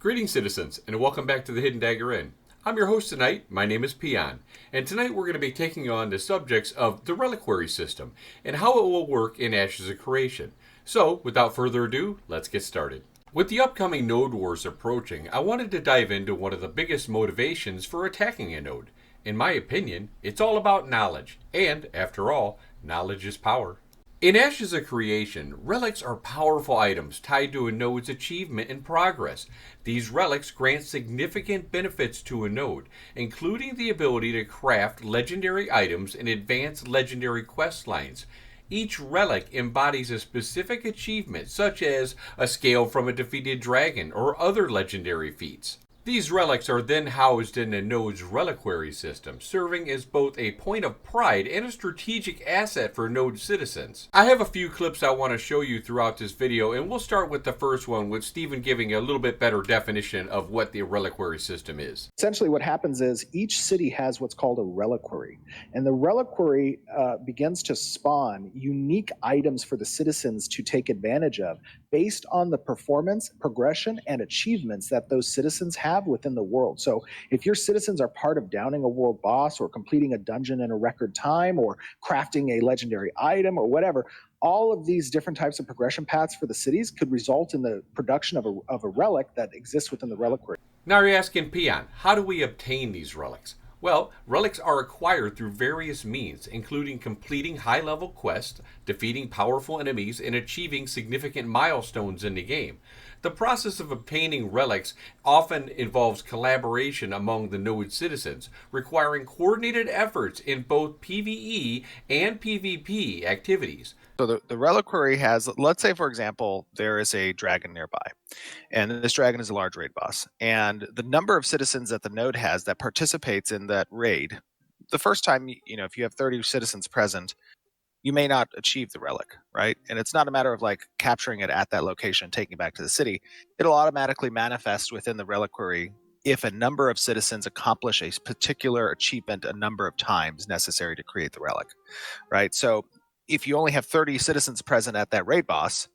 Greetings, citizens, and welcome back to the Hidden Dagger Inn. I'm your host tonight. My name is Peon, and tonight we're going to be taking on the subjects of the reliquary system and how it will work in Ashes of Creation. So, without further ado, let's get started. With the upcoming node wars approaching, I wanted to dive into one of the biggest motivations for attacking a node. In my opinion, it's all about knowledge, and, after all, knowledge is power. In Ashes of Creation, relics are powerful items tied to a node's achievement and progress. These relics grant significant benefits to a node, including the ability to craft legendary items and advance legendary quest lines. Each relic embodies a specific achievement, such as a scale from a defeated dragon or other legendary feats. These relics are then housed in the node's reliquary system, serving as both a point of pride and a strategic asset for node citizens. I have a few clips I want to show you throughout this video, and we'll start with the first one with Stephen giving a little bit better definition of what the reliquary system is. Essentially what happens is each city has what's called a reliquary, and the reliquary begins to spawn unique items for the citizens to take advantage of based on the performance, progression, and achievements that those citizens have within the world. So if your citizens are part of downing a world boss or completing a dungeon in a record time or crafting a legendary item or whatever, all of these different types of progression paths for the cities could result in the production of a relic that exists within the reliquary. Now you're asking, Peon, how do we obtain these relics? Well, relics are acquired through various means, including completing high-level quests, defeating powerful enemies, and achieving significant milestones in the game. The process of obtaining relics often involves collaboration among the node citizens, requiring coordinated efforts in both PvE and PvP activities. So the reliquary has, let's say, for example, there is a dragon nearby, and this dragon is a large raid boss. And the number of citizens that the node has that participates in that raid, the first time, if you have 30 citizens present, you may not achieve the relic, right? And it's not a matter of like capturing it at that location, taking it back to the city. It'll automatically manifest within the reliquary if a number of citizens accomplish a particular achievement a number of times necessary to create the relic, right? So if you only have 30 citizens present at that raid boss,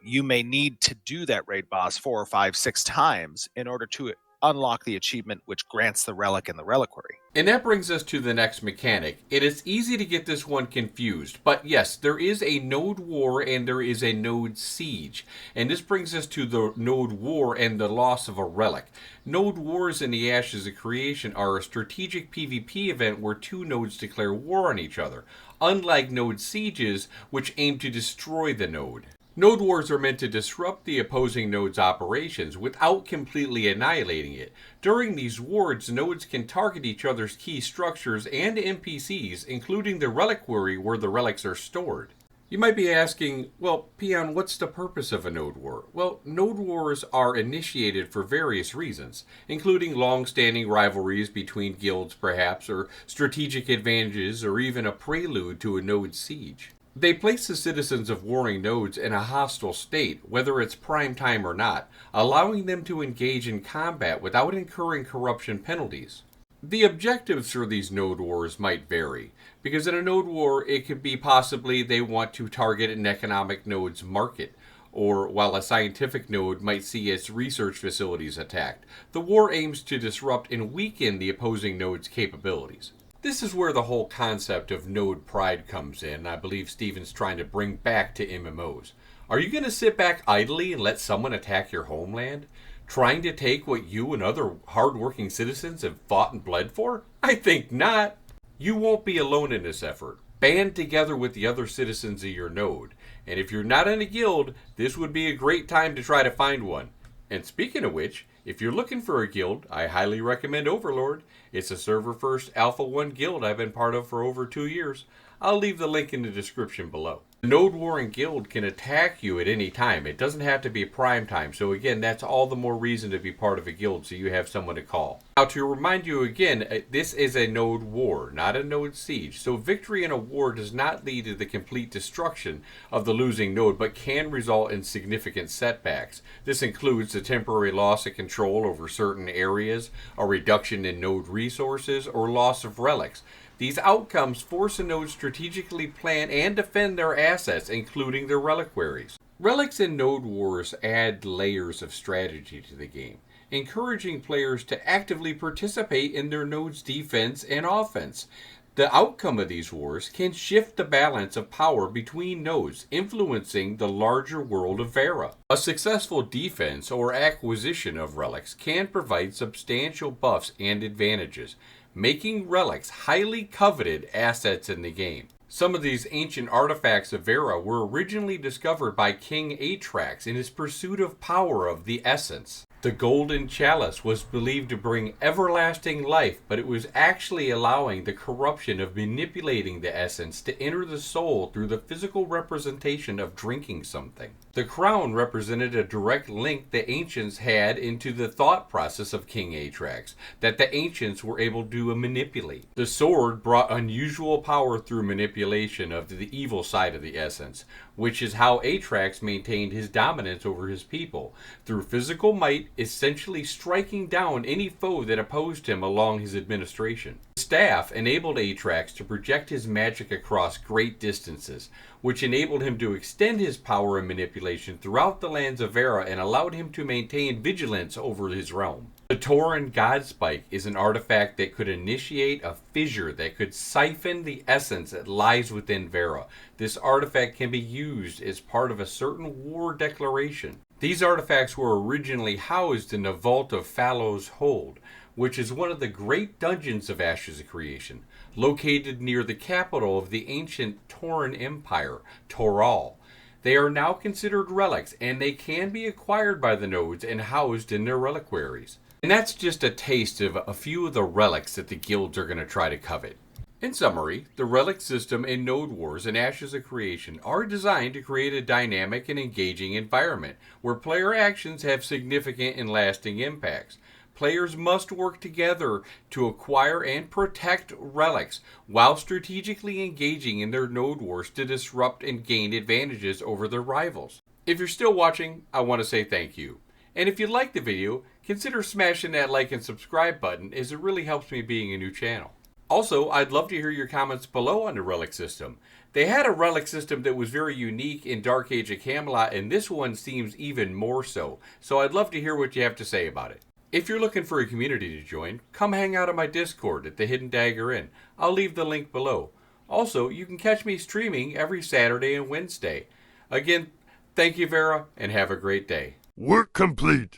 you may need to do that raid boss 4 or 5, 6 times in order to unlock the achievement which grants the relic in the reliquary. And that brings us to the next mechanic. It is easy to get this one confused, but yes, there is a node war and there is a node siege. And this brings us to the node war and the loss of a relic. Node wars in the Ashes of Creation are a strategic PvP event where two nodes declare war on each other, unlike node sieges, which aim to destroy the node. Node wars are meant to disrupt the opposing node's operations without completely annihilating it. During these wars, nodes can target each other's key structures and NPCs, including the reliquary where the relics are stored. You might be asking, well, Peon, what's the purpose of a node war? Well, node wars are initiated for various reasons, including long-standing rivalries between guilds perhaps, or strategic advantages, or even a prelude to a node siege. They place the citizens of warring nodes in a hostile state, whether it's prime time or not, allowing them to engage in combat without incurring corruption penalties. The objectives for these node wars might vary, because in a node war it could be possibly they want to target an economic node's market, or while a scientific node might see its research facilities attacked, the war aims to disrupt and weaken the opposing node's capabilities. This is where the whole concept of node pride comes in. I believe Steven's trying to bring back to MMOs. Are you going to sit back idly and let someone attack your homeland? Trying to take what you and other hardworking citizens have fought and bled for? I think not. You won't be alone in this effort. Band together with the other citizens of your node. And if you're not in a guild, this would be a great time to try to find one. And speaking of which, if you're looking for a guild, I highly recommend Overlord. It's a server-first Alpha 1 guild I've been part of for over 2 years. I'll leave the link in the description below. The node warring guild can attack you at any time. It doesn't have to be prime time. So again, that's all the more reason to be part of a guild so you have someone to call. Now to remind you again, this is a node war, not a node siege. So victory in a war does not lead to the complete destruction of the losing node, but can result in significant setbacks. This includes the temporary loss of control over certain areas, a reduction in node resources, or loss of relics. These outcomes force a node to strategically plan and defend their assets, including their reliquaries. Relics and node wars add layers of strategy to the game. encouraging players to actively participate in their node's defense and offense. The outcome of these wars can shift the balance of power between nodes, influencing the larger world of Vera. A successful defense or acquisition of relics can provide substantial buffs and advantages, making relics highly coveted assets in the game. Some of these ancient artifacts of Vera were originally discovered by King Atrax in his pursuit of power of the Essence. The golden chalice was believed to bring everlasting life, but it was actually allowing the corruption of manipulating the essence to enter the soul through the physical representation of drinking something. The crown represented a direct link the ancients had into the thought process of King Atrax, that the ancients were able to manipulate. The sword brought unusual power through manipulation of the evil side of the essence, which is how Atrax maintained his dominance over his people, through physical might, essentially striking down any foe that opposed him along his administration. The staff enabled Atrax to project his magic across great distances, which enabled him to extend his power and manipulation throughout the lands of Vera and allowed him to maintain vigilance over his realm. The Tauren Godspike is an artifact that could initiate a fissure that could siphon the essence that lies within Vera. This artifact can be used as part of a certain war declaration. These artifacts were originally housed in the Vault of Fallow's Hold, which is one of the great dungeons of Ashes of Creation, located near the capital of the ancient Tauren Empire, Toral. They are now considered relics, and they can be acquired by the nodes and housed in their reliquaries. And that's just a taste of a few of the relics that the guilds are going to try to covet. In summary, the relic system and node wars in Ashes of Creation are designed to create a dynamic and engaging environment where player actions have significant and lasting impacts. Players must work together to acquire and protect relics while strategically engaging in their node wars to disrupt and gain advantages over their rivals. If you're still watching, I want to say thank you. And if you liked the video, consider smashing that like and subscribe button, as it really helps me being a new channel. Also, I'd love to hear your comments below on the relic system. They had a relic system that was very unique in Dark Age of Camelot, and this one seems even more so. So I'd love to hear what you have to say about it. If you're looking for a community to join, come hang out on my Discord at the Hidden Dagger Inn. I'll leave the link below. Also, you can catch me streaming every Saturday and Wednesday. Again, thank you, Vera, and have a great day. Work complete.